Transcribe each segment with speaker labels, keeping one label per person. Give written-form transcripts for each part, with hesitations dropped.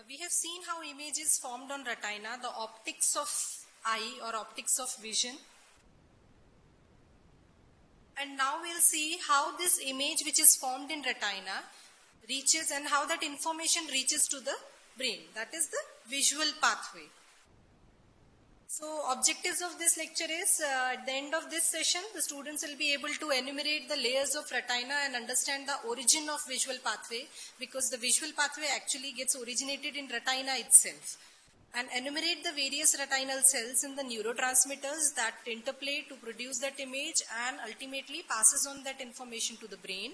Speaker 1: We have seen how image is formed on retina, the optics of eye or optics of vision. And now we'll see how this image which is formed in retina reaches and how that information reaches to the brain. That is the visual pathway. So objectives of this lecture is at the end of this session, the students will be able to enumerate the layers of retina and understand the origin of visual pathway, because the visual pathway actually gets originated in retina itself, and enumerate the various retinal cells in the neurotransmitters that interplay to produce that image and ultimately passes on that information to the brain,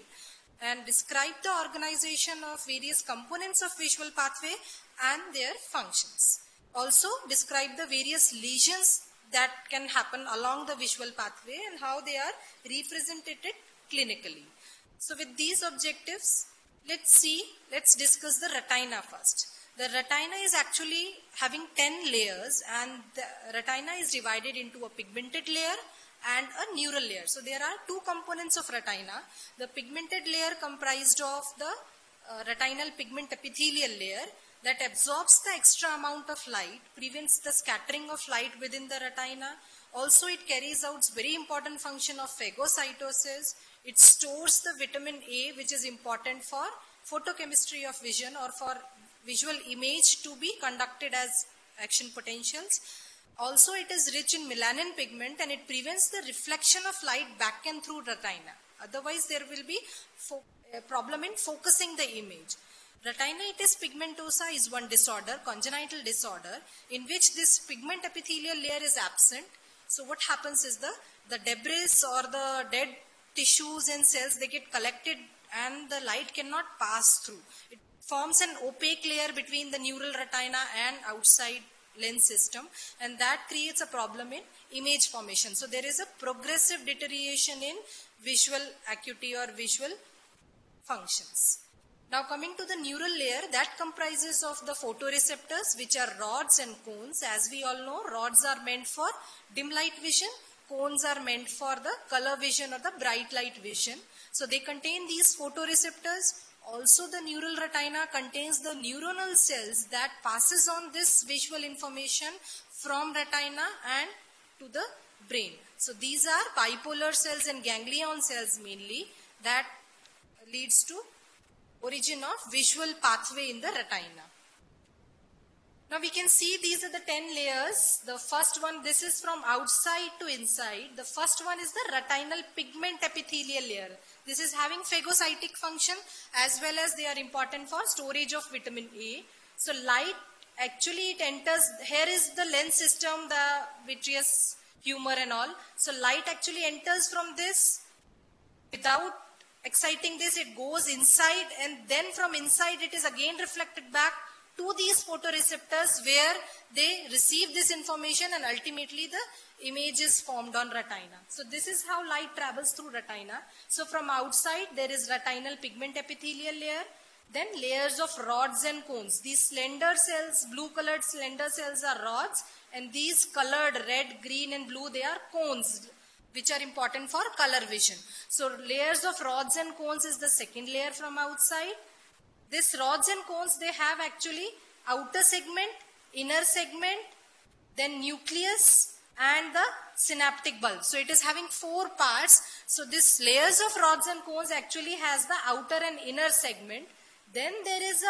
Speaker 1: and describe the organization of various components of visual pathway and their functions. Also describe the various lesions that can happen along the visual pathway and how they are represented clinically. So with these objectives, let's discuss the retina first. The retina is actually having 10 layers, and the retina is divided into a pigmented layer and a neural layer. So there are two components of retina. The pigmented layer comprised of the retinal pigment epithelial layer that absorbs the extra amount of light, prevents the scattering of light within the retina. Also, it carries out very important function of phagocytosis. It stores the vitamin A, which is important for photochemistry of vision or for visual image to be conducted as action potentials. Also, it is rich in melanin pigment, and it prevents the reflection of light back and through retina. Otherwise, there will be a problem in focusing the image. Retinitis pigmentosa is one disorder, congenital disorder, in which this pigment epithelial layer is absent. So what happens is the debris or the dead tissues and cells, they get collected and the light cannot pass through. It forms an opaque layer between the neural retina and outside lens system, and that creates a problem in image formation. So there is a progressive deterioration in visual acuity or visual functions. Now coming to the neural layer, that comprises of the photoreceptors, which are rods and cones. As we all know, rods are meant for dim light vision, cones are meant for the color vision or the bright light vision. So they contain these photoreceptors. Also the neural retina contains the neuronal cells that passes on this visual information from retina and to the brain. So these are bipolar cells and ganglion cells mainly that leads to origin of visual pathway in the retina. Now we can see these are the 10 layers. The first one, this is from outside to inside. The first one is the retinal pigment epithelial layer. This is having phagocytic function as well as they are important for storage of vitamin A. So light actually it enters, here is the lens system, the vitreous humor and all. So light actually enters from this without exciting this, it goes inside, and then from inside it is again reflected back to these photoreceptors where they receive this information and ultimately the image is formed on retina. So this is how light travels through retina. So from outside there is retinal pigment epithelial layer, then layers of rods and cones. These slender cells, blue colored slender cells are rods, and these colored red, green and blue, they are cones, which are important for color vision. So layers of rods and cones is the second layer from outside. This rods and cones, they have actually outer segment, inner segment, then nucleus and the synaptic bulb. So it is having 4 parts. So this layers of rods and cones actually has the outer and inner segment. Then there is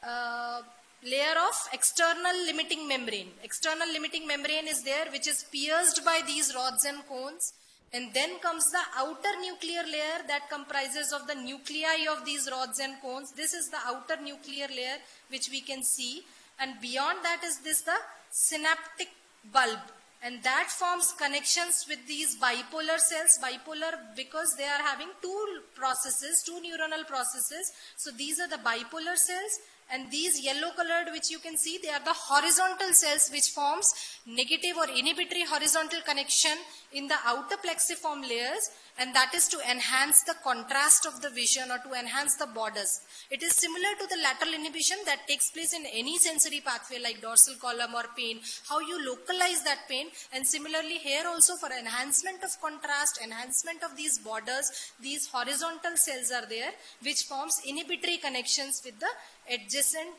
Speaker 1: a layer of external limiting membrane. External limiting membrane is there, which is pierced by these rods and cones. And then comes the outer nuclear layer that comprises of the nuclei of these rods and cones. This is the outer nuclear layer which we can see. And beyond that is this the synaptic bulb. And that forms connections with these bipolar cells. Bipolar because they are having two processes, two neuronal processes. So these are the bipolar cells. And these yellow colored which you can see, they are the horizontal cells which forms negative or inhibitory horizontal connection in the outer plexiform layers, and that is to enhance the contrast of the vision or to enhance the borders. It is similar to the lateral inhibition that takes place in any sensory pathway like dorsal column or pain, how you localize that pain. And similarly here also for enhancement of contrast, enhancement of these borders, these horizontal cells are there which forms inhibitory connections with the adjacent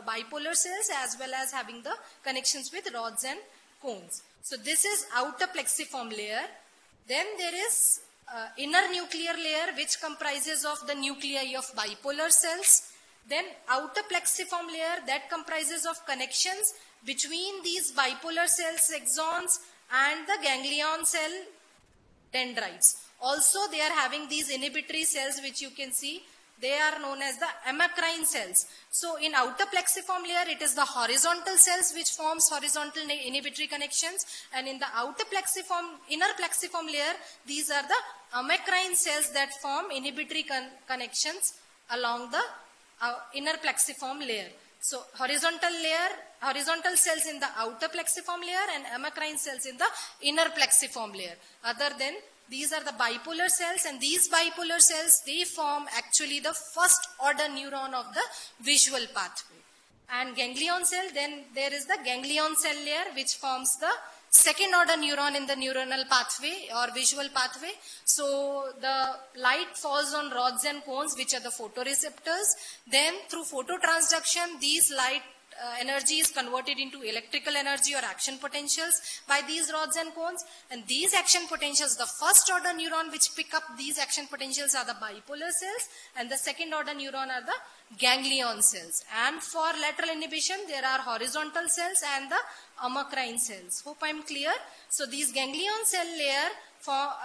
Speaker 1: bipolar cells as well as having the connections with rods and cones. So this is outer plexiform layer. Then there is inner nuclear layer which comprises of the nuclei of bipolar cells. Then outer plexiform layer that comprises of connections between these bipolar cells axons and the ganglion cell dendrites. Also they are having these inhibitory cells which you can see. They are known as the amacrine cells. So in outer plexiform layer, it is the horizontal cells which forms horizontal inhibitory connections, and in the inner plexiform layer, these are the amacrine cells that form inhibitory connections along the inner plexiform layer. So horizontal cells in the outer plexiform layer and amacrine cells in the inner plexiform layer. Other than these are the bipolar cells, and these bipolar cells, they form actually the first order neuron of the visual pathway. And ganglion cell, then there is the ganglion cell layer which forms the second order neuron in the neuronal pathway or visual pathway. So the light falls on rods and cones which are the photoreceptors. Then through phototransduction, these light energy is converted into electrical energy or action potentials by these rods and cones, and these action potentials, the first order neuron which pick up these action potentials are the bipolar cells, and the second order neuron are the ganglion cells. And for lateral inhibition there are horizontal cells and the amacrine cells. Hope I am clear. So these ganglion cell layer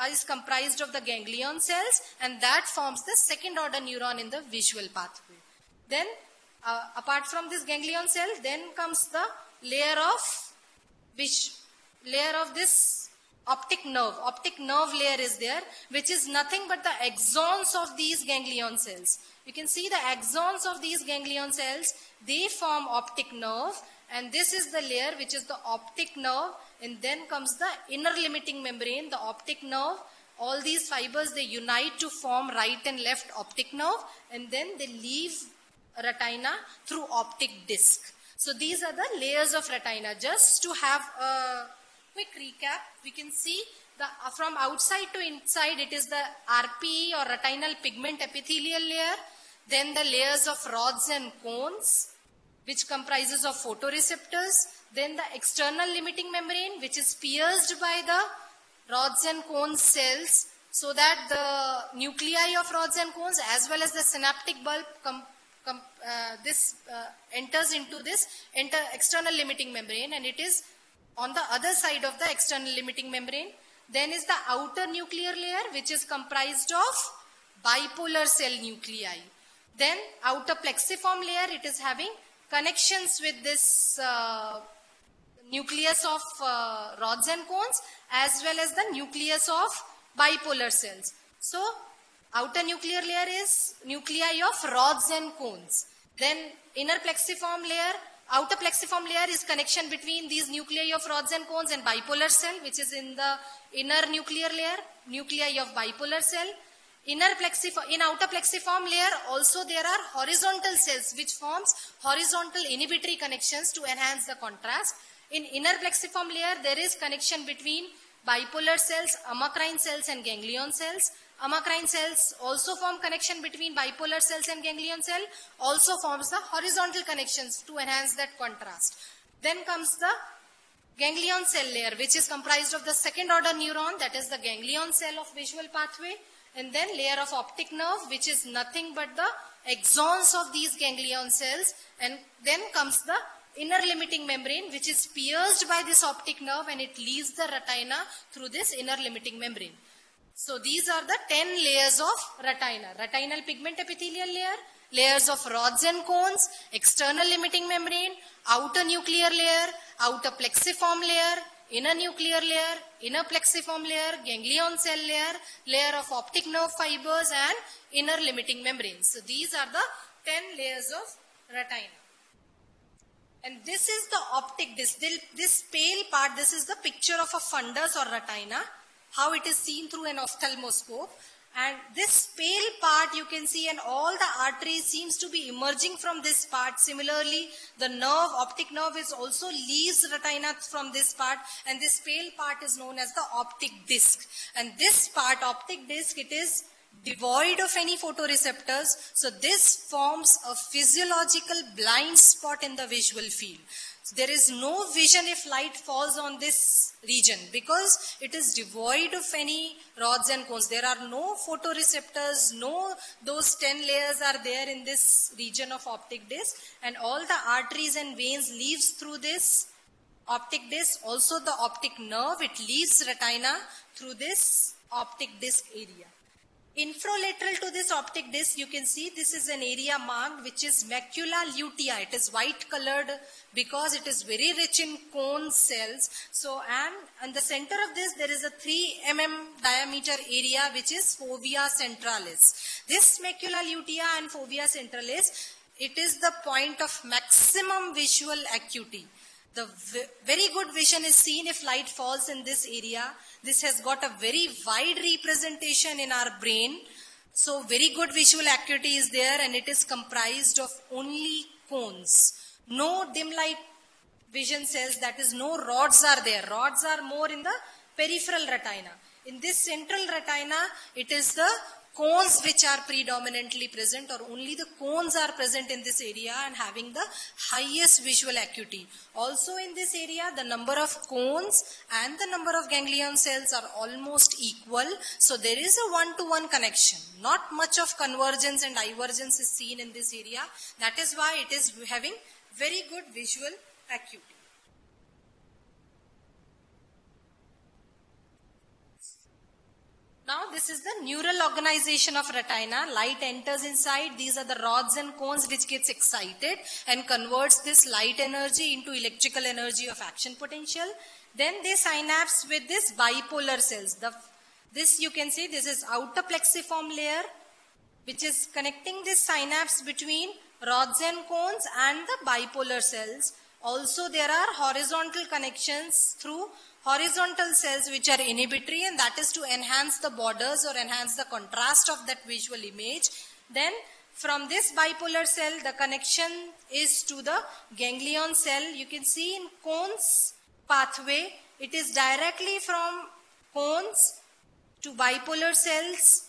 Speaker 1: is comprised of the ganglion cells, and that forms the second order neuron in the visual pathway. Then apart from this ganglion cell, then comes the layer of this optic nerve. Optic nerve layer is there, which is nothing but the axons of these ganglion cells. You can see the axons of these ganglion cells, they form optic nerve, and this is the layer which is the optic nerve, and then comes the inner limiting membrane, the optic nerve. All these fibers, they unite to form right and left optic nerve, and then they leave retina through optic disc. So these are the layers of retina. Just to have a quick recap, we can see from outside to inside, it is the RPE or retinal pigment epithelial layer, then the layers of rods and cones which comprises of photoreceptors, then the external limiting membrane which is pierced by the rods and cones cells, so that the nuclei of rods and cones as well as the synaptic bulb enters into this external limiting membrane, and it is on the other side of the external limiting membrane. Then is the outer nuclear layer which is comprised of bipolar cell nuclei. Then outer plexiform layer, it is having connections with this nucleus of rods and cones as well as the nucleus of bipolar cells. So outer nuclear layer is nuclei of rods and cones. Then inner plexiform layer, outer plexiform layer is connection between these nuclei of rods and cones and bipolar cell, which is in the inner nuclear layer, nuclei of bipolar cell. In outer plexiform layer also there are horizontal cells which forms horizontal inhibitory connections to enhance the contrast. In inner plexiform layer there is connection between bipolar cells, amacrine cells and ganglion cells. Amacrine cells also form connection between bipolar cells and ganglion cell, also forms the horizontal connections to enhance that contrast. Then comes the ganglion cell layer, which is comprised of the second order neuron, that is the ganglion cell of visual pathway, and then layer of optic nerve, which is nothing but the axons of these ganglion cells, and then comes the inner limiting membrane, which is pierced by this optic nerve and it leaves the retina through this inner limiting membrane. So these are the 10 layers of retina. Retinal pigment epithelial layer, layers of rods and cones, external limiting membrane, outer nuclear layer, outer plexiform layer, inner nuclear layer, inner plexiform layer, ganglion cell layer, layer of optic nerve fibers and inner limiting membrane. So these are the 10 layers of retina. And this is the optic disc. This pale part, this is the picture of a fundus or retina, how it is seen through an ophthalmoscope. And this pale part you can see, and all the arteries seems to be emerging from this part. Similarly, the nerve, optic nerve is also leaves retina from this part, and this pale part is known as the optic disc. And this part, optic disc, it is devoid of any photoreceptors. So this forms a physiological blind spot in the visual field. So there is no vision if light falls on this region because it is devoid of any rods and cones. There are no photoreceptors, no those 10 layers are there in this region of optic disc, and all the arteries and veins leaves through this optic disc. Also the optic nerve, it leaves retina through this optic disc area. Infralateral to this optic disc, you can see this is an area marked which is macula lutea. It is white colored because it is very rich in cone cells. So, and in the center of this there is a 3 mm diameter area which is fovea centralis. This macula lutea and fovea centralis, it is the point of maximum visual acuity. The very good vision is seen if light falls in this area. This has got a very wide representation in our brain. So very good visual acuity is there, and it is comprised of only cones. No dim light vision cells, that is no rods are there. Rods are more in the peripheral retina. In this central retina, it is the cones which are predominantly present, or only the cones are present in this area and having the highest visual acuity. Also in this area, the number of cones and the number of ganglion cells are almost equal. So there is a one-to-one connection. Not much of convergence and divergence is seen in this area. That is why it is having very good visual acuity. Now this is the neural organization of retina. Light enters inside. These are the rods and cones which gets excited and converts this light energy into electrical energy of action potential. Then they synapse with this bipolar cells. This you can see, this is outer plexiform layer which is connecting this synapse between rods and cones and the bipolar cells. Also there are horizontal connections through horizontal cells which are inhibitory, and that is to enhance the borders or enhance the contrast of that visual image. Then from this bipolar cell, the connection is to the ganglion cell. You can see in cones pathway, it is directly from cones to bipolar cells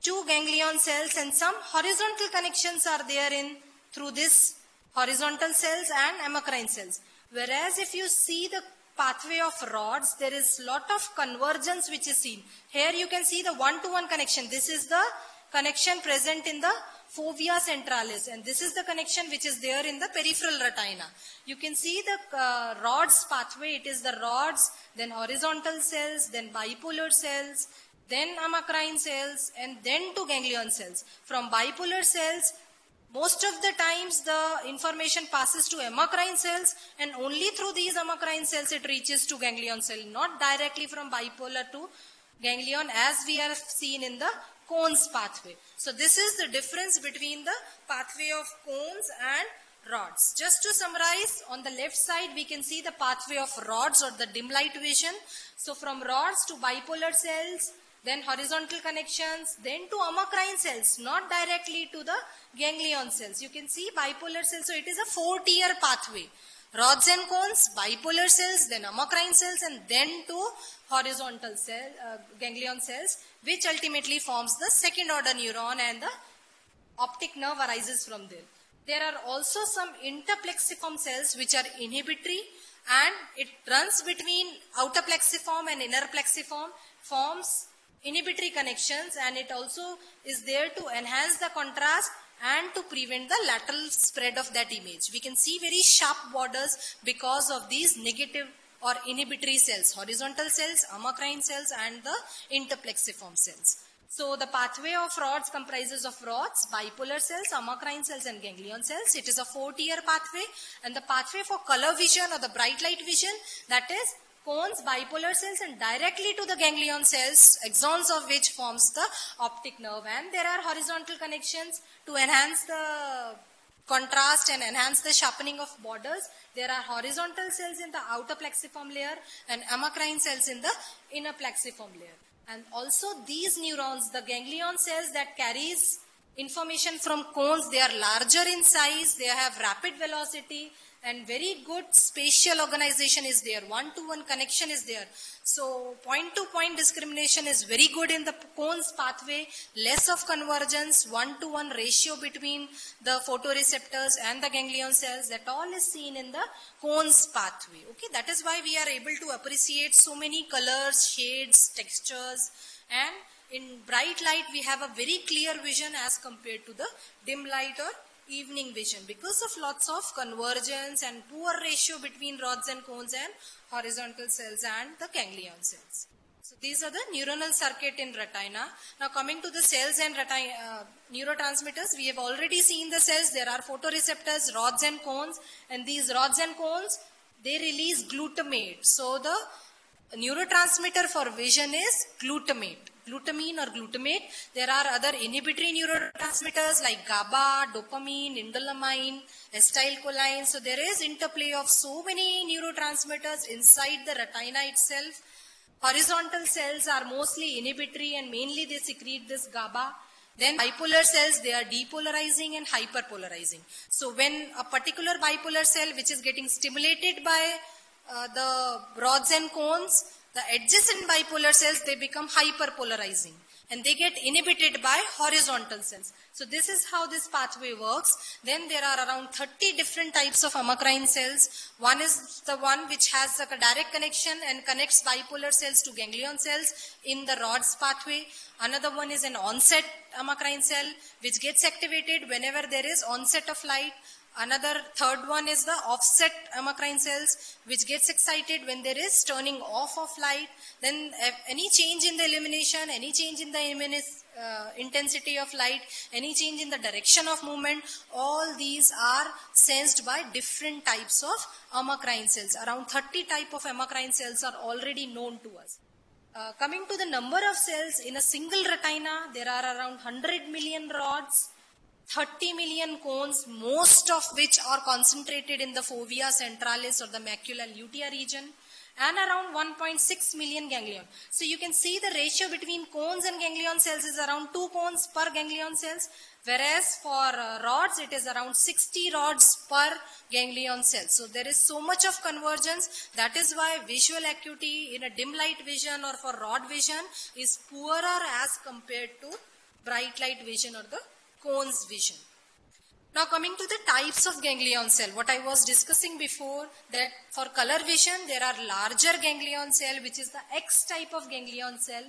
Speaker 1: to ganglion cells, and some horizontal connections are there in through this horizontal cells and amacrine cells. Whereas if you see the pathway of rods, there is lot of convergence which is seen. Here you can see the one-to-one connection. This is the connection present in the fovea centralis, and this is the connection which is there in the peripheral retina. You can see the rods pathway. It is the rods, then horizontal cells, then bipolar cells, then amacrine cells, and then to ganglion cells. From bipolar cells, most of the times the information passes to amacrine cells, and only through these amacrine cells it reaches to ganglion cell, not directly from bipolar to ganglion as we have seen in the cones pathway. So this is the difference between the pathway of cones and rods. Just to summarize, on the left side we can see the pathway of rods or the dim light vision. So from rods to bipolar cells, then horizontal connections, then to amacrine cells, not directly to the ganglion cells. You can see bipolar cells, so it is a 4-tier pathway. Rods and cones, bipolar cells, then amacrine cells, and then to horizontal cell, ganglion cells, which ultimately forms the second order neuron, and the optic nerve arises from there. There are also some interplexiform cells which are inhibitory, and it runs between outer plexiform and inner plexiform, forms inhibitory connections, and it also is there to enhance the contrast and to prevent the lateral spread of that image. We can see very sharp borders because of these negative or inhibitory cells, horizontal cells, amacrine cells, and the interplexiform cells. So the pathway of rods comprises of rods, bipolar cells, amacrine cells, and ganglion cells. It is a 4-tier pathway, and the pathway for color vision or the bright light vision, that is cones, bipolar cells, and directly to the ganglion cells, axons of which forms the optic nerve. And there are horizontal connections to enhance the contrast and enhance the sharpening of borders. There are horizontal cells in the outer plexiform layer and amacrine cells in the inner plexiform layer. And also these neurons, the ganglion cells that carries information from cones, they are larger in size, they have rapid velocity, and very good spatial organization is there. One-to-one connection is there. So point-to-point discrimination is very good in the cones pathway. Less of convergence, one-to-one ratio between the photoreceptors and the ganglion cells. That all is seen in the cones pathway. Okay, that is why we are able to appreciate so many colors, shades, textures, and in bright light we have a very clear vision as compared to the dim light or evening vision because of lots of convergence and poor ratio between rods and cones and horizontal cells and the ganglion cells. So these are the neuronal circuit in retina. Now coming to the cells and neurotransmitters, we have already seen the cells. There are photoreceptors, rods and cones, and these rods and cones, they release glutamate. So the neurotransmitter for vision is glutamate. Glutamine or glutamate. There are other inhibitory neurotransmitters like GABA, dopamine, indolamine, acetylcholine. So there is interplay of so many neurotransmitters inside the retina itself. Horizontal cells are mostly inhibitory and mainly they secrete this GABA. Then bipolar cells, they are depolarizing and hyperpolarizing. So when a particular bipolar cell which is getting stimulated by the rods and cones, the adjacent bipolar cells, they become hyperpolarizing and they get inhibited by horizontal cells. So this is how this pathway works. Then there are around 30 different types of amacrine cells. One is the one which has a direct connection and connects bipolar cells to ganglion cells in the rods pathway. Another one is an onset amacrine cell which gets activated whenever there is onset of light. Another third one is the offset amacrine cells which gets excited when there is turning off of light. Then any change in the illumination, any change in the intensity of light, any change in the direction of movement, all these are sensed by different types of amacrine cells. Around 30 type of amacrine cells are already known to us. Coming to the number of cells in a single retina, there are around 100 million rods, 30 million cones, most of which are concentrated in the fovea centralis or the macula lutea region, and around 1.6 million ganglion. So you can see the ratio between cones and ganglion cells is around 2 cones per ganglion cells, whereas for rods it is around 60 rods per ganglion cell. So there is so much of convergence. That is why visual acuity in a dim light vision or for rod vision is poorer as compared to bright light vision or the cones vision. Now coming to the types of ganglion cell, what I was discussing before, that for color vision there are larger ganglion cell which is the X type of ganglion cell.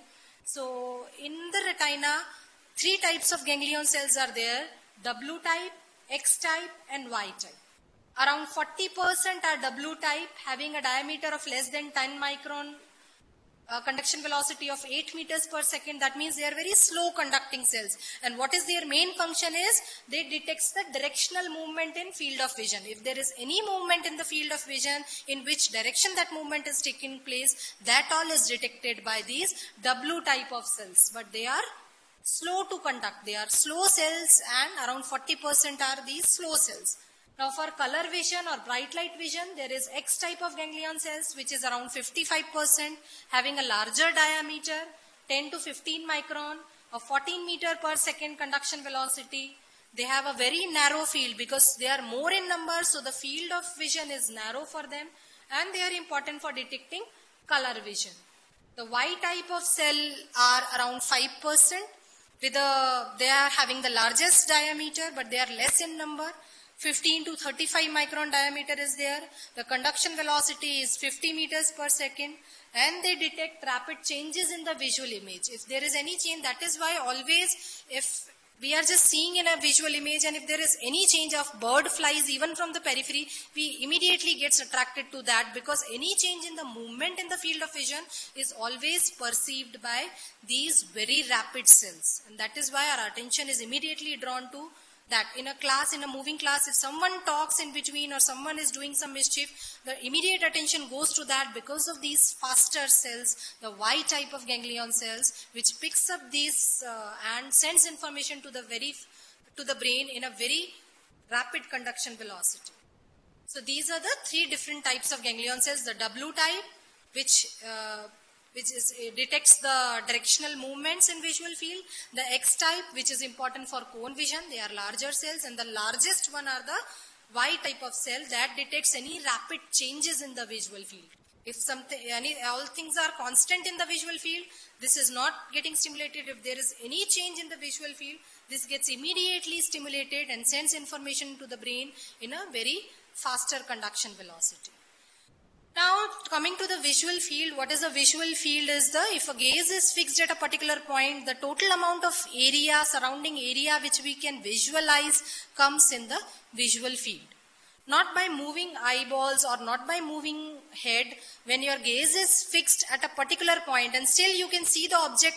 Speaker 1: So in the retina 3 types of ganglion cells are there, W type, X type and Y type. Around 40% are W type having a diameter of less than 10 micron, conduction velocity of 8 meters per second. That means they are very slow conducting cells. And what is their main function is, they detect the directional movement in field of vision. If there is any movement in the field of vision, in which direction that movement is taking place, that all is detected by these W type of cells. But they are slow to conduct. They are slow cells and around 40% are these slow cells. Now for color vision or bright light vision, there is X type of ganglion cells which is around 55% having a larger diameter, 10 to 15 micron, a 14 meter per second conduction velocity. They have a very narrow field because they are more in number, so the field of vision is narrow for them and they are important for detecting color vision. The Y type of cell are around 5%. They are having the largest diameter but they are less in number. 15 to 35 micron diameter is there. The conduction velocity is 50 meters per second and they detect rapid changes in the visual image. If there is any change, that is why always if we are just seeing in a visual image and if there is any change of bird flies even from the periphery, we immediately gets attracted to that because any change in the movement in the field of vision is always perceived by these very rapid cells. And that is why our attention is immediately drawn to that. In a class, in a moving class, if someone talks in between or someone is doing some mischief, the immediate attention goes to that because of these faster cells, the Y type of ganglion cells, which picks up these and sends information to the brain in a very rapid conduction velocity. So these are the 3 different types of ganglion cells. The W type, which detects the directional movements in visual field. The X type, which is important for cone vision. They are larger cells, and the largest one are the white type of cell that detects any rapid changes in the visual field. If all things are constant in the visual field, this is not getting stimulated. If there is any change in the visual field, this gets immediately stimulated and sends information to the brain in a very faster conduction velocity. Now, coming to the visual field, what is a visual field is if a gaze is fixed at a particular point, the total amount of area, surrounding area which we can visualize comes in the visual field. Not by moving eyeballs or not by moving head. When your gaze is fixed at a particular point and still you can see the object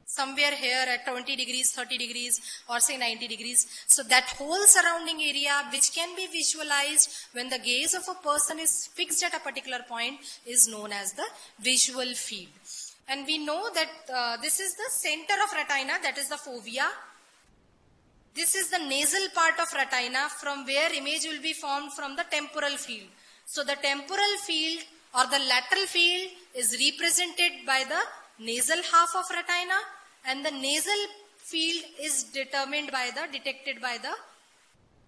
Speaker 1: somewhere here at 20 degrees, 30 degrees or say 90 degrees. So that whole surrounding area which can be visualized when the gaze of a person is fixed at a particular point is known as the visual field. And we know that this is the center of retina, that is the fovea. This is the nasal part of retina from where image will be formed from the temporal field. So the temporal field or the lateral field is represented by the nasal half of retina, and the nasal field is detected by the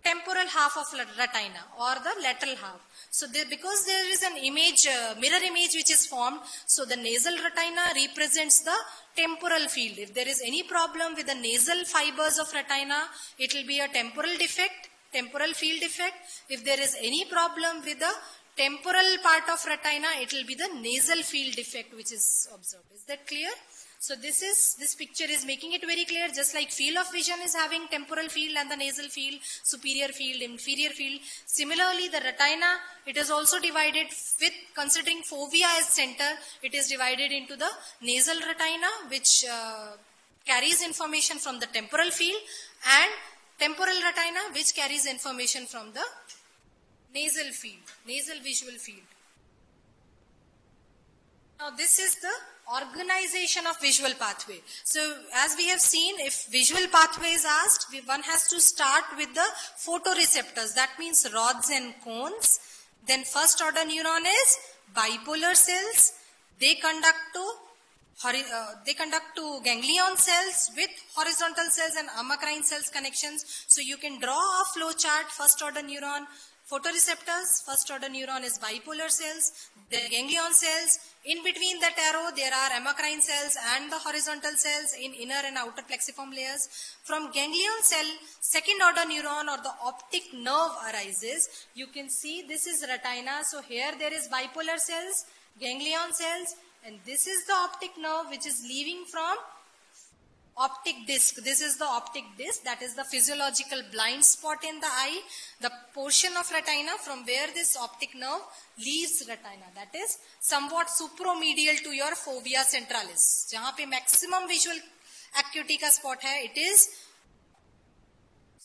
Speaker 1: temporal half of retina or the lateral half. So because there is an image, mirror image which is formed, so the nasal retina represents the temporal field. If there is any problem with the nasal fibers of retina, it will be a temporal defect, temporal field defect. If there is any problem with the temporal part of retina, it will be the nasal field defect which is observed. Is that clear? So this picture is making it very clear, just like field of vision is having temporal field and the nasal field, superior field, inferior field. Similarly, the retina, it is also divided with, considering fovea as center, it is divided into the nasal retina, which carries information from the temporal field, and temporal retina, which carries information from the nasal field, nasal visual field. Now this is the organization of visual pathway. So as we have seen, if visual pathway is asked, one has to start with the photoreceptors. That means rods and cones. Then first order neuron is bipolar cells. They conduct to ganglion cells with horizontal cells and amacrine cells connections. So you can draw a flow chart. First order neuron, photoreceptors. First order neuron is bipolar cells. The ganglion cells. In between that arrow, there are amacrine cells and the horizontal cells in inner and outer plexiform layers. From ganglion cell, second order neuron or the optic nerve arises. You can see this is retina. So here there is bipolar cells, ganglion cells, and this is the optic nerve which is leaving from optic disc. This is the optic disc, that is the physiological blind spot in the eye, the portion of retina from where this optic nerve leaves retina, that is somewhat supromedial to your fovea centralis. Jahan pe maximum visual acuity ka spot hai, it is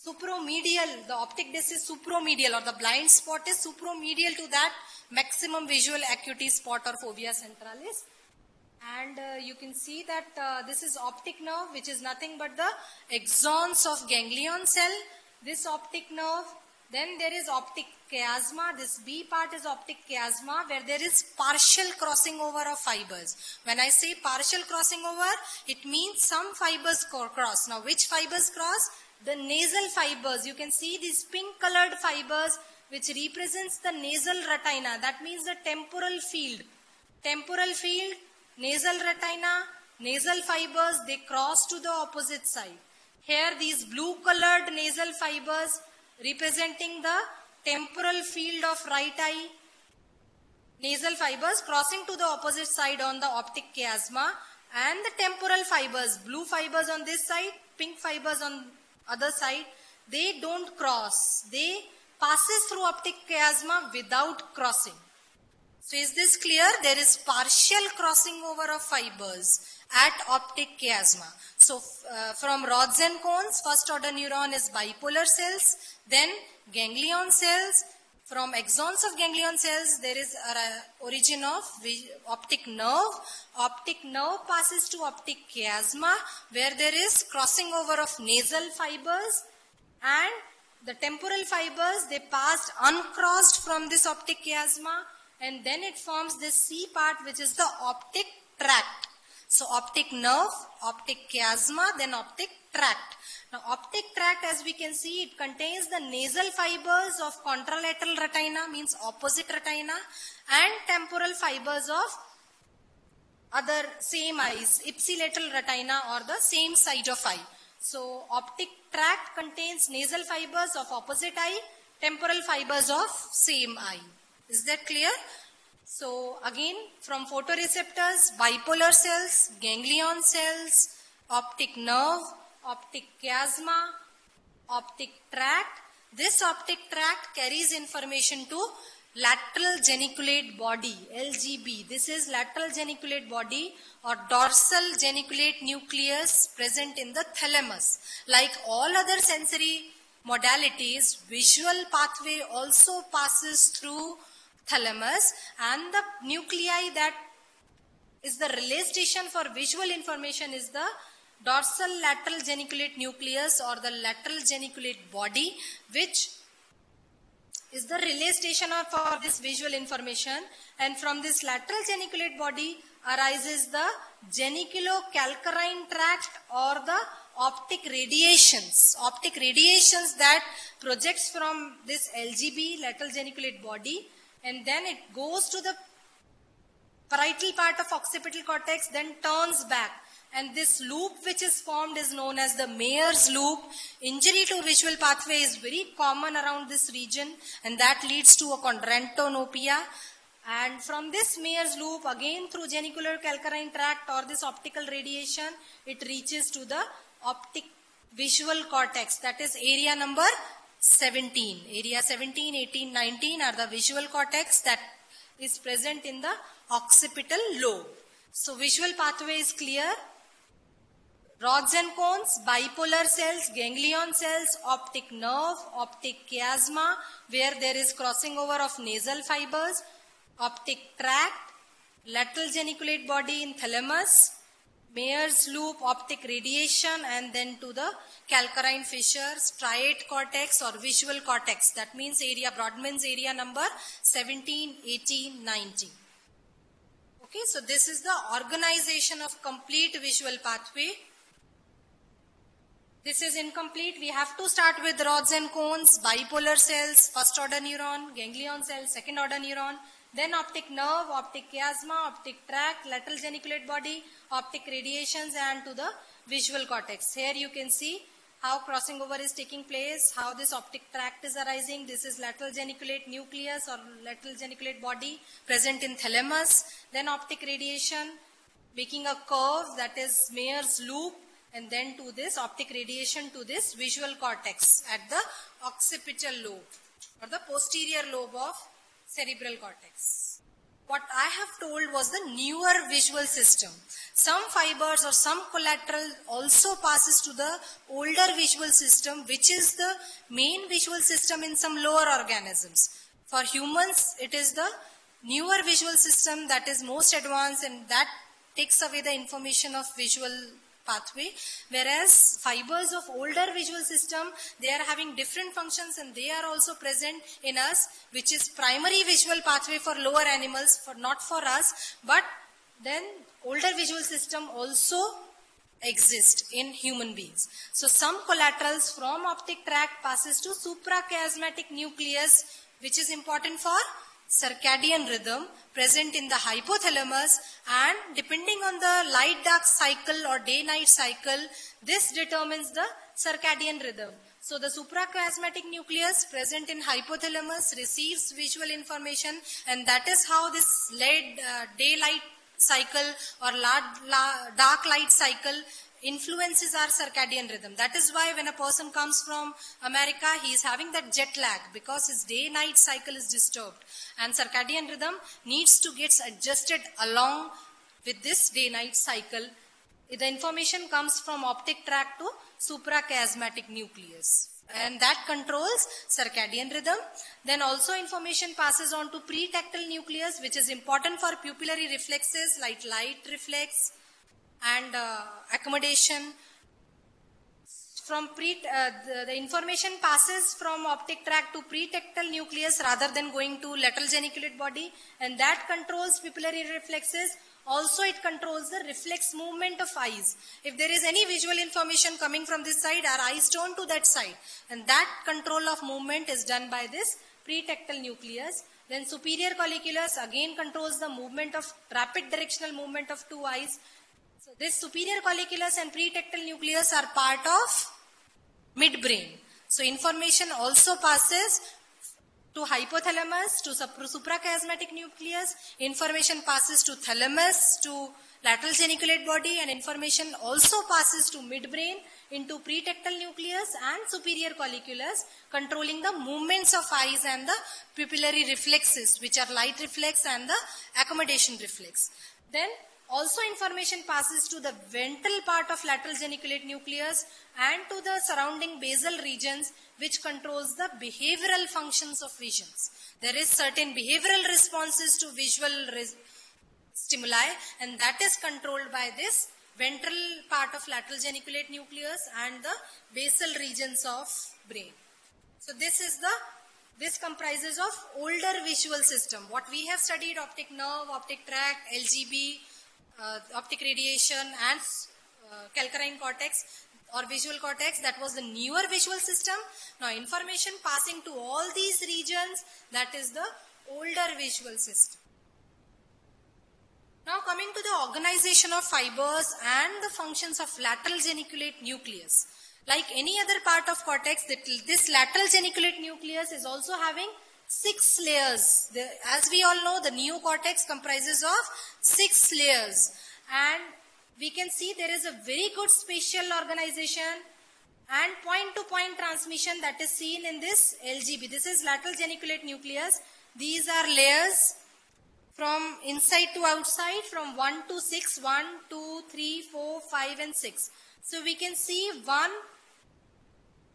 Speaker 1: supromedial, the optic disc is supromedial, or the blind spot is supromedial to that maximum visual acuity spot or fovea centralis. And you can see that this is optic nerve, which is nothing but the axons of ganglion cell. This optic nerve, then there is optic chiasma. This B part is optic chiasma, where there is partial crossing over of fibers. When I say partial crossing over, it means some fibers cross. Now which fibers cross? The nasal fibers. You can see these pink colored fibers which represents the nasal retina. That means the temporal field. Temporal field, nasal retina, nasal fibers, they cross to the opposite side. Here these blue colored nasal fibers representing the temporal field of right eye. Nasal fibers crossing to the opposite side on the optic chiasma, and the temporal fibers, blue fibers on this side, pink fibers on other side, they don't cross. They passes through optic chiasma without crossing. So is this clear? There is partial crossing over of fibers at optic chiasma. So from rods and cones, first order neuron is bipolar cells, then ganglion cells. From axons of ganglion cells, there is origin of optic nerve. Optic nerve passes to optic chiasma, where there is crossing over of nasal fibers, and the temporal fibers, they passed uncrossed from this optic chiasma, and then it forms this C part, which is the optic tract. So optic nerve, optic chiasma, then optic tract. Now optic tract, as we can see, it contains the nasal fibers of contralateral retina, means opposite retina, and temporal fibers of other same eyes, ipsilateral retina or the same side of eye. So optic tract contains nasal fibers of opposite eye, temporal fibers of same eye. Is that clear? So again, from photoreceptors, bipolar cells, ganglion cells, optic nerve, optic chiasma, optic tract. This optic tract carries information to lateral geniculate body, LGB. This is lateral geniculate body or dorsal geniculate nucleus present in the thalamus. Like all other sensory modalities, visual pathway also passes through thalamus, and the nuclei that is the relay station for visual information is the dorsal lateral geniculate nucleus or the lateral geniculate body, which is the relay station for this visual information. And from this lateral geniculate body arises the geniculocalcarine tract or the optic radiations. Optic radiations that projects from this LGB, lateral geniculate body, and then it goes to the parietal part of occipital cortex, then turns back. And this loop which is formed is known as the Mayer's loop. Injury to visual pathway is very common around this region, and that leads to a chondrantonopia. And from this Mayer's loop, again through geniculocalcarine tract or this optical radiation, it reaches to the optic visual cortex. That is area number 17. Area 17, 18, 19 are the visual cortex that is present in the occipital lobe. So visual pathway is clear. Rods and cones, bipolar cells, ganglion cells, optic nerve, optic chiasma, where there is crossing over of nasal fibers, optic tract, lateral geniculate body in thalamus, Mayer's loop, optic radiation, and then to the calcarine fissures, striate cortex or visual cortex. That means area, Brodmann's area number 17, 18, 19. Okay, so this is the organization of complete visual pathway. This is incomplete. We have to start with rods and cones, bipolar cells, first order neuron, ganglion cells, second order neuron, then optic nerve, optic chiasma, optic tract, lateral geniculate body, optic radiations, and to the visual cortex. Here you can see how crossing over is taking place, how this optic tract is arising. This is lateral geniculate nucleus or lateral geniculate body present in thalamus. Then optic radiation making a curve, that is Mayer's loop, and then to this optic radiation to this visual cortex at the occipital lobe or the posterior lobe of cerebral cortex. What I have told was the newer visual system. Some fibers or some collateral also passes to the older visual system, which is the main visual system in some lower organisms. For humans, it is the newer visual system that is most advanced, and that takes away the information of visual pathway, whereas fibers of older visual system, they are having different functions and they are also present in us, which is primary visual pathway for lower animals, not for us, but then older visual system also exist in human beings. So some collaterals from optic tract passes to suprachiasmatic nucleus, which is important for circadian rhythm present in the hypothalamus, and depending on the light-dark cycle or day-night cycle, this determines the circadian rhythm. So the suprachiasmatic nucleus present in hypothalamus receives visual information, and that is how this daylight cycle or dark light cycle influences our circadian rhythm. That is why when a person comes from America, he is having that jet lag because his day-night cycle is disturbed, and circadian rhythm needs to get adjusted along with this day-night cycle. The information comes from optic tract to suprachiasmatic nucleus, and that controls circadian rhythm. Then also information passes on to pretectal nucleus, which is important for pupillary reflexes like light reflex and accommodation. From the information passes from optic tract to pretectal nucleus rather than going to lateral geniculate body, and that controls pupillary reflexes. Also, it controls the reflex movement of eyes. If there is any visual information coming from this side, our eyes turn to that side. And that control of movement is done by this pretectal nucleus. Then superior colliculus again controls the movement of rapid directional movement of two eyes. So this superior colliculus and pretectal nucleus are part of midbrain. So information also passes to hypothalamus, to suprachiasmatic nucleus, information passes to thalamus, to lateral geniculate body, and information also passes to midbrain into pretectal nucleus and superior colliculus, controlling the movements of eyes and the pupillary reflexes, which are light reflex and the accommodation reflex. Then also information passes to the ventral part of lateral geniculate nucleus and to the surrounding basal regions, which controls the behavioral functions of visions. There is certain behavioral responses to visual stimuli, and that is controlled by this ventral part of lateral geniculate nucleus and the basal regions of brain. So this comprises of older visual system. What we have studied, optic nerve, optic tract, LGB, optic radiation and calcarine cortex or visual cortex, that was the newer visual system. Now information passing to all these regions, that is the older visual system. Now coming to the organization of fibers and the functions of lateral geniculate nucleus. Like any other part of cortex, this lateral geniculate nucleus is also having 6 layers. As we all know, the neocortex comprises of 6 layers. And we can see there is a very good spatial organization and point-to-point transmission that is seen in this LGB. This is lateral geniculate nucleus. These are layers from inside to outside, from 1 to 6, 1, 2, 3, 4, 5 and 6. So we can see 1,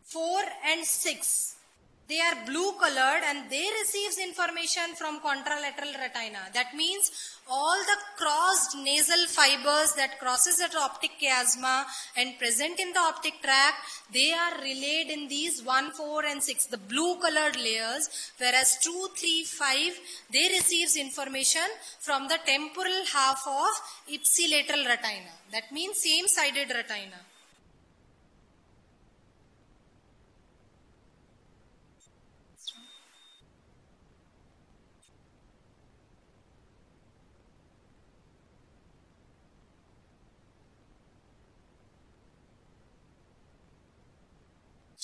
Speaker 1: 4 and 6. They are blue colored and they receives information from contralateral retina. That means all the crossed nasal fibers that crosses at optic chiasma and present in the optic tract, they are relayed in these 1, 4 and 6, the blue colored layers, whereas 2, 3, 5, they receives information from the temporal half of ipsilateral retina. That means same sided retina.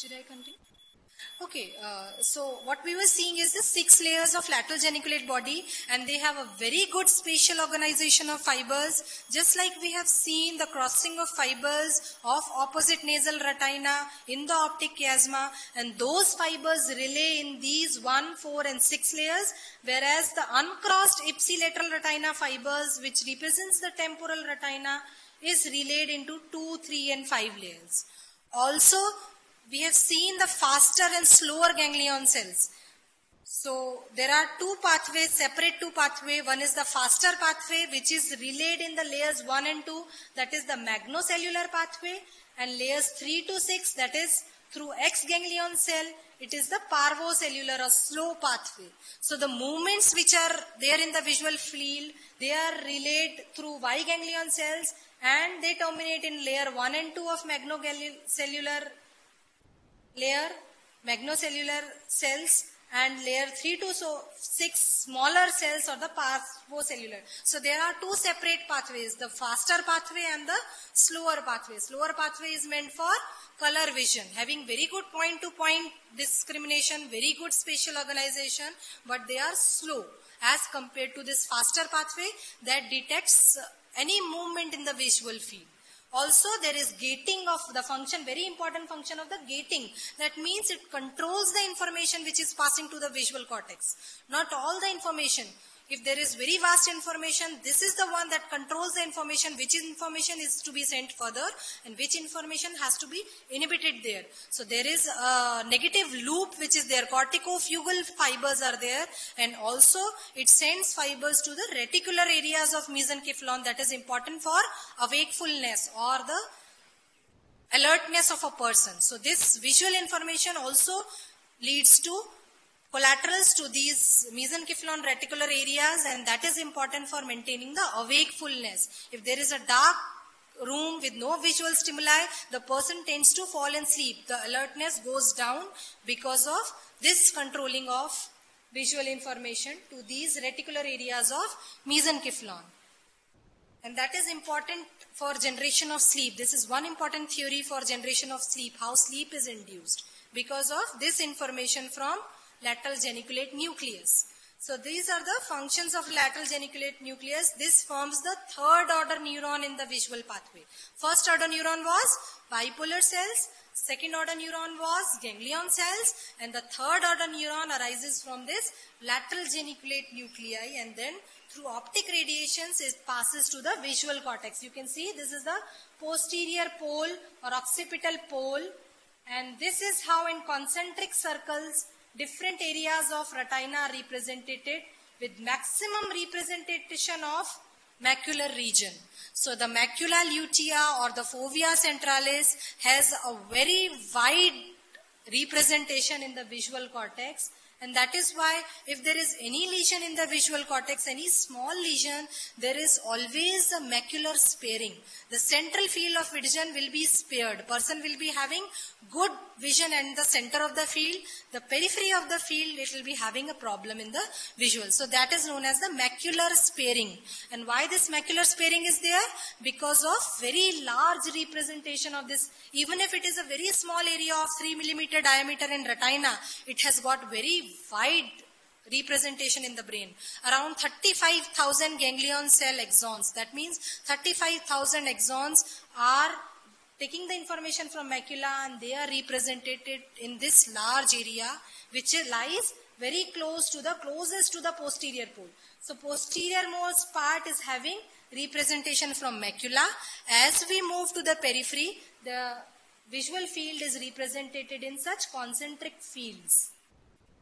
Speaker 1: Should I continue? Okay, so what we were seeing is the 6 layers of lateral geniculate body, and they have a very good spatial organization of fibers, just like we have seen the crossing of fibers of opposite nasal retina in the optic chiasma, and those fibers relay in these 1, 4 and 6 layers, whereas the uncrossed ipsilateral retina fibers, which represents the temporal retina, is relayed into 2, 3 and 5 layers. Also, we have seen the faster and slower ganglion cells. So there are 2 pathways, separate 2 pathways. One is the faster pathway, which is relayed in the layers 1 and 2, that is the magnocellular pathway, and layers 3 to 6, that is through X ganglion cell, it is the parvocellular or slow pathway. So the movements which are there in the visual field, they are relayed through Y ganglion cells, and they terminate in layer 1 and 2 of magnocellular cells, and layer 3 to 6 smaller cells or the parvocellular. So there are 2 separate pathways, the faster pathway and the slower pathway. Slower pathway is meant for color vision, having very good point-to-point discrimination, very good spatial organization, but they are slow as compared to this faster pathway that detects any movement in the visual field. Also, there is gating of the function, very important function of the gating. That means it controls the information which is passing to the visual cortex. Not all the information. If there is very vast information, this is the one that controls the information, which information is to be sent further and which information has to be inhibited there. So there is a negative loop which is there. Corticofugal fibers are there, and also it sends fibers to the reticular areas of mesencephalon that is important for awakefulness or the alertness of a person. So this visual information also leads to collaterals to these mesencephalon reticular areas, and that is important for maintaining the awakefulness. If there is a dark room with no visual stimuli, the person tends to fall and sleep. The alertness goes down because of this controlling of visual information to these reticular areas of mesencephalon. And that is important for generation of sleep. This is one important theory for generation of sleep, how sleep is induced because of this information from lateral geniculate nucleus. So these are the functions of lateral geniculate nucleus. This forms the third order neuron in the visual pathway. First order neuron was bipolar cells, second order neuron was ganglion cells, and the third order neuron arises from this lateral geniculate nuclei, and then through optic radiations it passes to the visual cortex. You can see this is the posterior pole or occipital pole, and this is how in concentric circles different areas of retina are represented with maximum representation of macular region. So the macula lutea or the fovea centralis has a very wide representation in the visual cortex, and that is why if there is any lesion in the visual cortex, any small lesion, there is always a macular sparing. The central field of vision will be spared. Person will be having good vision in the center of the field. The periphery of the field, it will be having a problem in the visual. So that is known as the macular sparing. And why this macular sparing is there? Because of very large representation of this. Even if it is a very small area of 3 millimeter diameter in retina, it has got very wide representation in the brain. Around 35,000 ganglion cell axons. That means 35,000 axons are taking the information from macula, and they are represented in this large area which lies very closest to the posterior pole. So posterior most part is having representation from macula. As we move to the periphery, the visual field is represented in such concentric fields,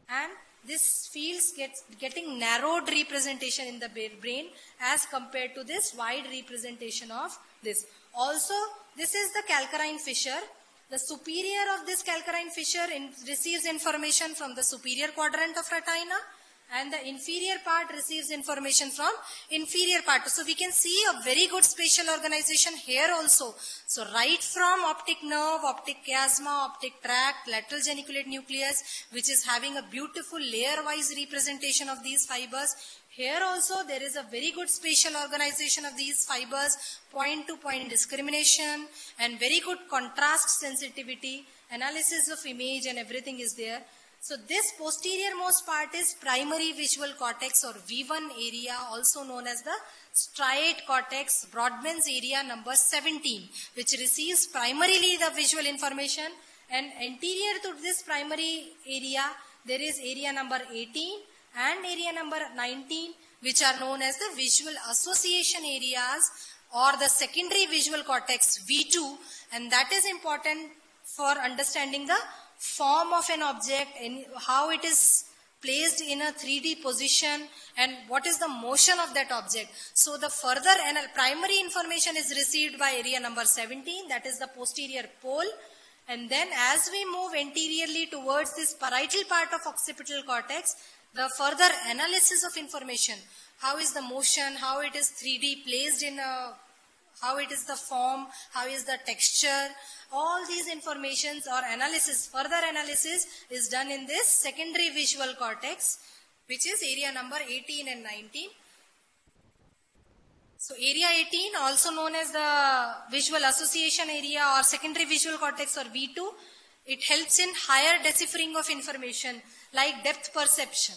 Speaker 1: and this fields getting narrowed representation in the brain as compared to this wide representation of this. Also, this is the calcarine fissure. The superior of this calcarine fissure receives information from the superior quadrant of retina, and the inferior part receives information from inferior part. So we can see a very good spatial organization here also. So right from optic nerve, optic chiasma, optic tract, lateral geniculate nucleus, which is having a beautiful layer-wise representation of these fibers. Here also there is a very good spatial organization of these fibers, point-to-point discrimination, and very good contrast sensitivity, analysis of image, and everything is there. So this posterior most part is primary visual cortex or V1 area, also known as the striate cortex, Brodmann's area number 17, which receives primarily the visual information, and anterior to this primary area there is area number 18 and area number 19, which are known as the visual association areas or the secondary visual cortex V2, and that is important for understanding the form of an object and how it is placed in a 3D position and what is the motion of that object. So the further and primary information is received by area number 17, that is the posterior pole, and then as we move anteriorly towards this parietal part of occipital cortex, the further analysis of information, how is the motion, how it is 3D placed in a, how it is the form, how is the texture, all these informations or analysis, further analysis is done in this secondary visual cortex, which is area number 18 and 19. So area 18, also known as the visual association area or secondary visual cortex or V2, it helps in higher deciphering of information like depth perception,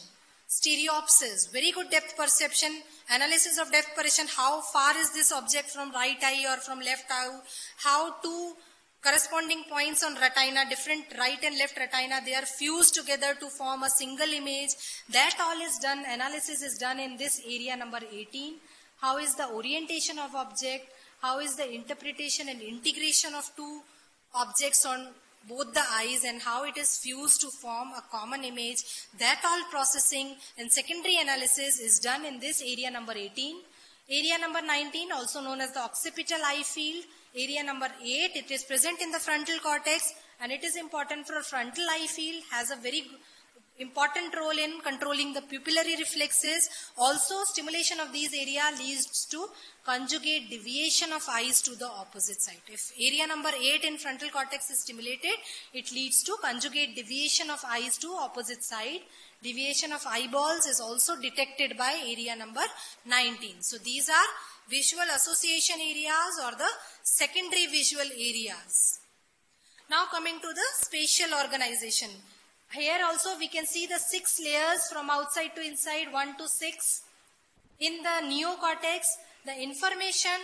Speaker 1: stereopsis, very good depth perception, analysis of depth perception, how far is this object from right eye or from left eye, how two corresponding points on retina, different right and left retina, they are fused together to form a single image. That all is done, analysis is done in this area number 18. How is the orientation of object, how is the interpretation and integration of two objects on both the eyes and how it is fused to form a common image. That all processing and secondary analysis is done in this area number 18. Area number 19, also known as the occipital eye field. Area number 8, it is present in the frontal cortex, and it is important for frontal eye field, has a very important role in controlling the pupillary reflexes. Also, stimulation of these area leads to conjugate deviation of eyes to the opposite side. If area number 8 in frontal cortex is stimulated, it leads to conjugate deviation of eyes to opposite side. Deviation of eyeballs is also detected by area number 19. So these are visual association areas or the secondary visual areas. Now coming to the spatial organization. Here also we can see the 6 layers from outside to inside, 1 to 6. In the neocortex, the information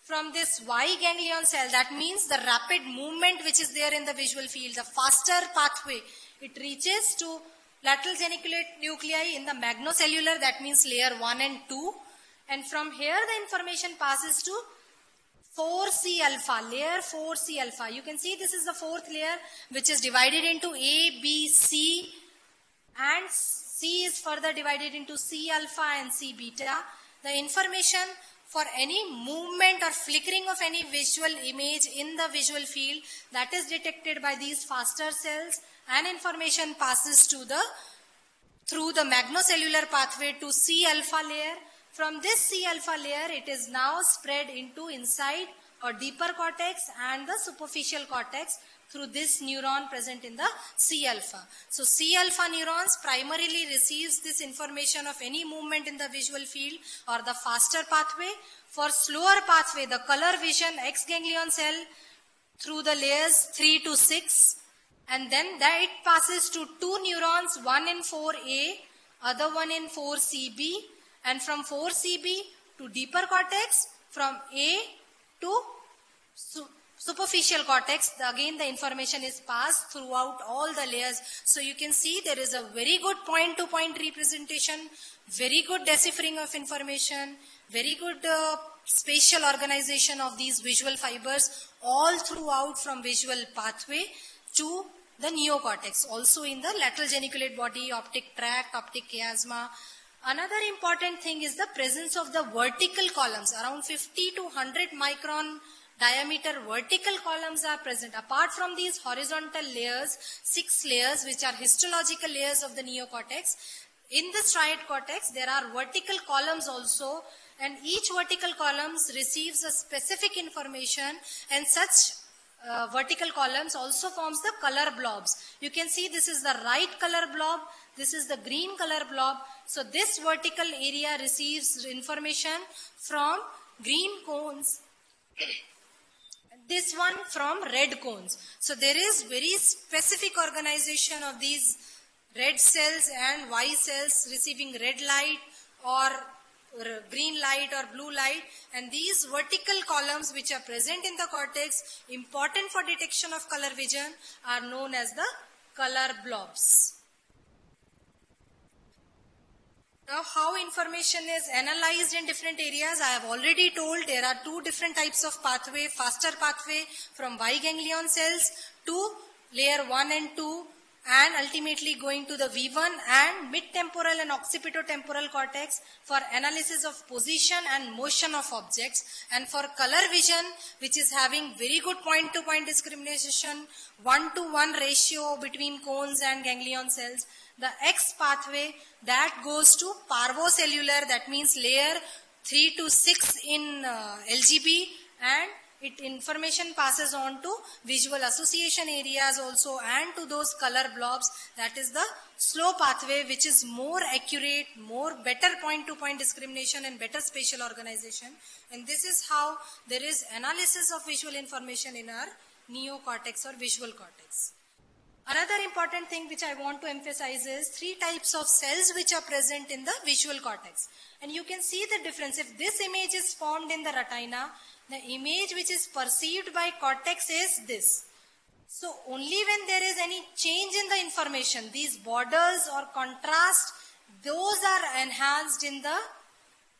Speaker 1: from this Y ganglion cell, that means the rapid movement which is there in the visual field, the faster pathway, it reaches to lateral geniculate nuclei in the magnocellular, that means layer 1 and 2. And from here the information passes to 4C alpha, layer 4C alpha. You can see this is the 4th layer which is divided into A, B, C, and C is further divided into C alpha and C beta. The information for any movement or flickering of any visual image in the visual field, that is detected by these faster cells, and information passes to through the magnocellular pathway to C alpha layer. From this C alpha layer, it is now spread into inside or deeper cortex and the superficial cortex through this neuron present in the C alpha. So C alpha neurons primarily receives this information of any movement in the visual field or the faster pathway. For slower pathway, the color vision X ganglion cell through the layers 3 to 6, and then it passes to 2 neurons, one in 4A, other one in 4CB. And from 4CB to deeper cortex, from A to superficial cortex, again the information is passed throughout all the layers. So you can see there is a very good point-to-point representation, very good deciphering of information, very good spatial organization of these visual fibers all throughout from visual pathway to the neocortex. Also in the lateral geniculate body, optic tract, optic chiasma. Another important thing is the presence of the vertical columns. Around 50 to 100 micron diameter vertical columns are present. Apart from these horizontal layers, 6 layers which are histological layers of the neocortex, in the striate cortex there are vertical columns also, and each vertical columns receives a specific information, and such vertical columns also forms the color blobs. You can see this is the right color blob, this is the green color blob. So this vertical area receives information from green cones, this one from red cones. So there is very specific organization of these red cells and Y cells receiving red light or green light or blue light, and these vertical columns which are present in the cortex, important for detection of color vision, are known as the color blobs. Now how information is analyzed in different areas, I have already told there are 2 different types of pathway. Faster pathway from Y ganglion cells to layer 1 and 2, and ultimately going to the V1 and mid-temporal and occipitotemporal cortex for analysis of position and motion of objects. And for color vision, which is having very good point-to-point discrimination, 1-to-1 ratio between cones and ganglion cells. The X pathway that goes to parvocellular, that means layer 3 to 6 in LGB, and information passes on to visual association areas also and to those color blobs. That is the slow pathway, which is more accurate, better point-to-point discrimination and better spatial organization. And this is how there is analysis of visual information in our neocortex or visual cortex. Another important thing which I want to emphasize is 3 types of cells which are present in the visual cortex. And you can see the difference. If this image is formed in the retina, the image which is perceived by cortex is this. So only when there is any change in the information, these borders or contrast, those are enhanced in the,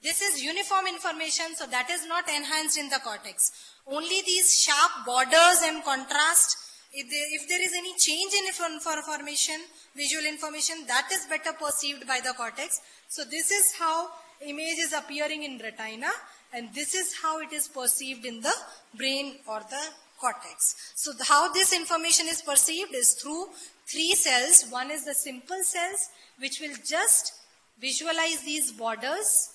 Speaker 1: this is uniform information, so that is not enhanced in the cortex. Only these sharp borders and contrast, if there is any change in information, visual information, that is better perceived by the cortex. So this is how image is appearing in retina, and this is how it is perceived in the brain or the cortex. So how this information is perceived is through three cells. One is the simple cells, which will just visualize these borders,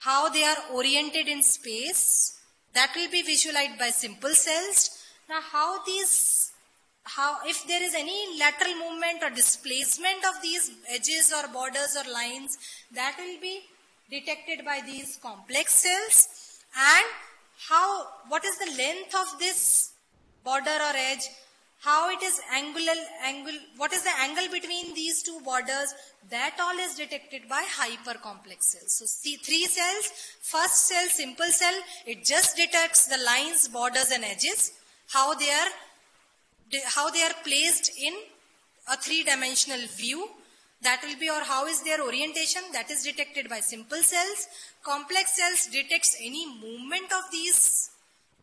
Speaker 1: how they are oriented in space. That will be visualized by simple cells. Now if there is any lateral movement or displacement of these edges or borders or lines, that will be detected by these complex cells. And what is the length of this border or edge, how it is what is the angle between these two borders, that all is detected by hypercomplex cells. So see, three cells. First cell, simple cell, it just detects the lines, borders and edges, how they are placed in a three-dimensional view. That will be, or how is their orientation, that is detected by simple cells. Complex cells detects any movement of these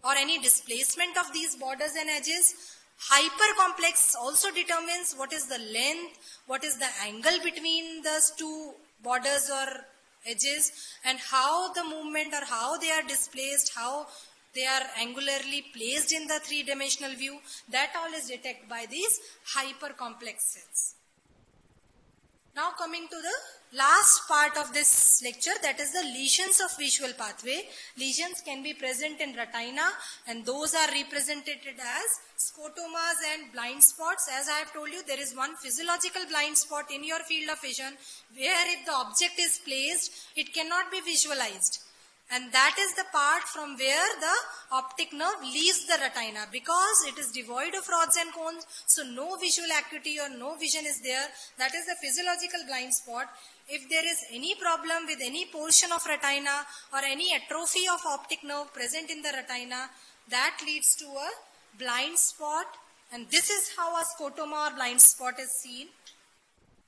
Speaker 1: or any displacement of these borders and edges. Hypercomplex also determines what is the length, what is the angle between those two borders or edges, and how the movement or how they are displaced, how they are angularly placed in the three-dimensional view. That all is detected by these hypercomplex cells. Now coming to the last part of this lecture, that is the lesions of visual pathway. Lesions can be present in retina, and those are represented as scotomas and blind spots. As I have told you, there is one physiological blind spot in your field of vision where if the object is placed, it cannot be visualized. And that is the part from where the optic nerve leaves the retina, because it is devoid of rods and cones, so no visual acuity or no vision is there. That is the physiological blind spot. If there is any problem with any portion of retina or any atrophy of optic nerve present in the retina, that leads to a blind spot. And this is how a scotoma or blind spot is seen.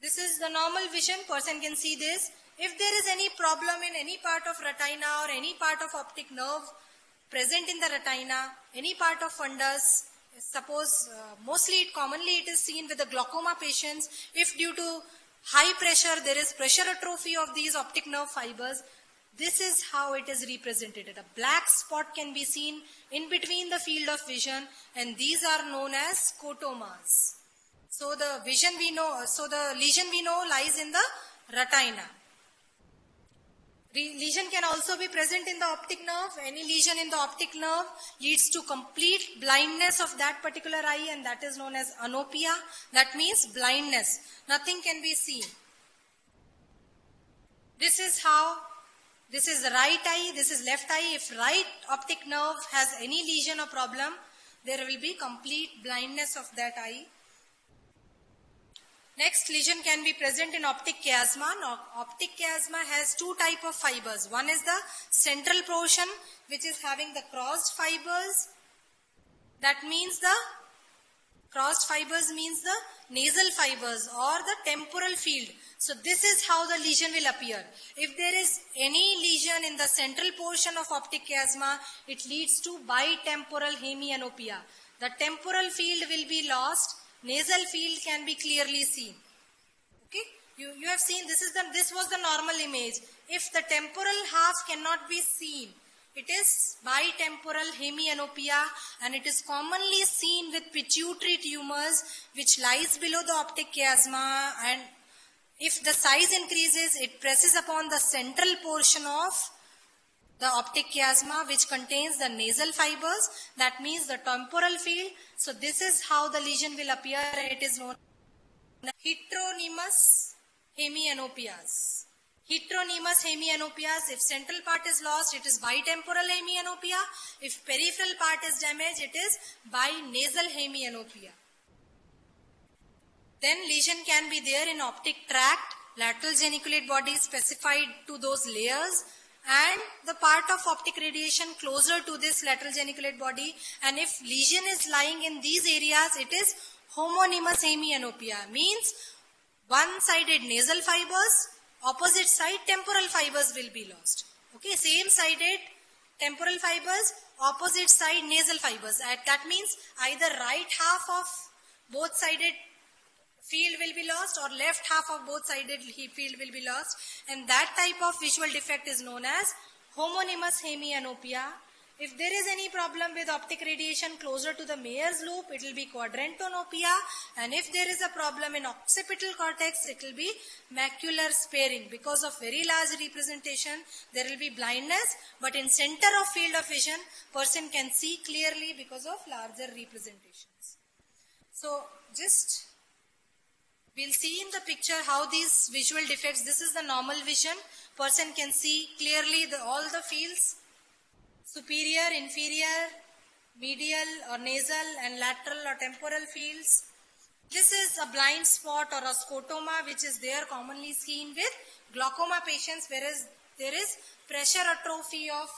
Speaker 1: This is the normal vision, person can see this. If there is any problem in any part of retina or any part of optic nerve present in the retina, any part of fundus, suppose commonly it is seen with the glaucoma patients. If due to high pressure there is pressure atrophy of these optic nerve fibers, this is how it is represented. A black spot can be seen in between the field of vision, and these are known as scotomas. So the lesion we know lies in the retina. Lesion can also be present in the optic nerve. Any lesion in the optic nerve leads to complete blindness of that particular eye, and that is known as anopia. That means blindness. Nothing can be seen. This is the right eye, this is left eye. If right optic nerve has any lesion or problem, there will be complete blindness of that eye. Next, lesion can be present in optic chiasma. Now, optic chiasma has two types of fibers. One is the central portion, which is having the crossed fibers. That means the crossed fibers means the nasal fibers or the temporal field. So this is how the lesion will appear. If there is any lesion in the central portion of optic chiasma, it leads to bitemporal hemianopia. The temporal field will be lost. Nasal field can be clearly seen. Okay, you have seen this was the normal image. If the temporal half cannot be seen, it is bitemporal hemianopia, and it is commonly seen with pituitary tumors which lies below the optic chiasma, and if the size increases, it presses upon the central portion of the optic chiasma, which contains the nasal fibers. That means the temporal field. So this is how the lesion will appear. It is known as heteronymous hemianopias. Heteronymous hemianopias. If central part is lost, it is bitemporal hemianopia. If peripheral part is damaged, it is binasal hemianopia. Then lesion can be there in optic tract, lateral geniculate body specified to those layers, and the part of optic radiation closer to this lateral geniculate body. And if lesion is lying in these areas, it is homonymous hemianopia. Means one-sided nasal fibers, opposite side temporal fibers will be lost. Okay, same-sided temporal fibers, opposite side nasal fibers. That means either right half of both-sided field will be lost or left half of both-sided field will be lost, and that type of visual defect is known as homonymous hemianopia. If there is any problem with optic radiation closer to the Mayer's loop, it will be quadrantonopia. And if there is a problem in occipital cortex, it will be macular sparing. Because of very large representation, there will be blindness. But in center of field of vision, person can see clearly because of larger representations. So just we'll see in the picture how these visual defects, this is the normal vision. Person can see clearly all the fields. Superior, inferior, medial or nasal and lateral or temporal fields. This is a blind spot or a scotoma which is there commonly seen with glaucoma patients, whereas there is pressure atrophy of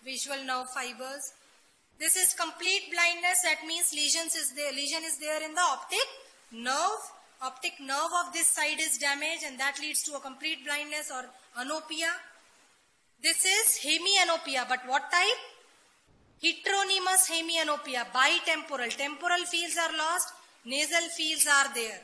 Speaker 1: visual nerve fibers. This is complete blindness, that means lesion is there in the optic nerve. Optic nerve of this side is damaged and that leads to a complete blindness or anopia. This is hemianopia, but what type? Heteronymous hemianopia, bitemporal. Temporal fields are lost, nasal fields are there.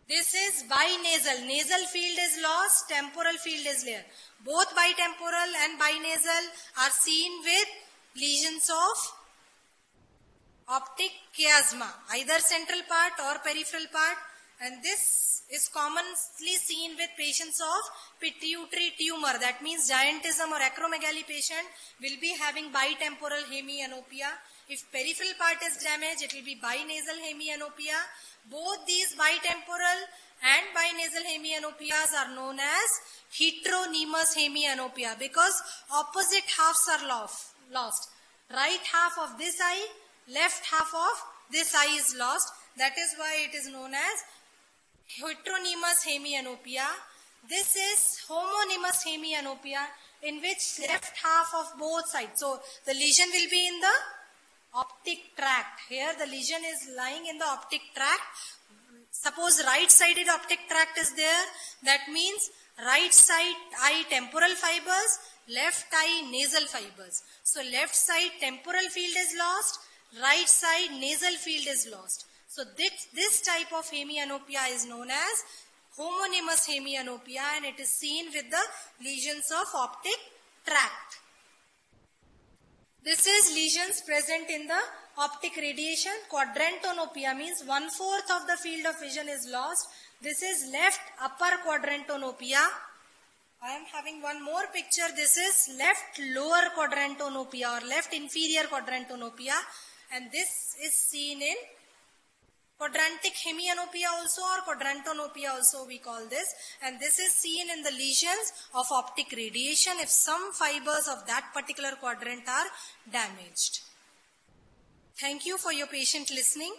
Speaker 1: This is binasal. Nasal field is lost, temporal field is there. Both bitemporal and binasal are seen with lesions of optic chiasma, either central part or peripheral part. And this is commonly seen with patients of pituitary tumor. That means giantism or acromegaly patient will be having bitemporal hemianopia. If peripheral part is damaged, it will be binasal hemianopia. Both these bitemporal and binasal hemianopias are known as heteronymous hemianopia because opposite halves are lost. Right half of this eye, left half of this eye is lost. That is why it is known as heteronymous hemianopia. This is homonymous hemianopia in which left half of both sides. So the lesion will be in the optic tract. Here the lesion is lying in the optic tract. Suppose right-sided optic tract is there. That means right side eye temporal fibers, left eye nasal fibers. So left side temporal field is lost, right side nasal field is lost. So this type of hemianopia is known as homonymous hemianopia and it is seen with the lesions of optic tract. This is lesions present in the optic radiation. Quadrantonopia means 1/4 of the field of vision is lost. This is left upper quadrantonopia. I am having one more picture. This is left lower quadrantonopia or left inferior quadrantonopia, and this is seen in quadrantic hemianopia also or quadrantonopia also we call this, and this is seen in the lesions of optic radiation if some fibers of that particular quadrant are damaged. Thank you for your patient listening.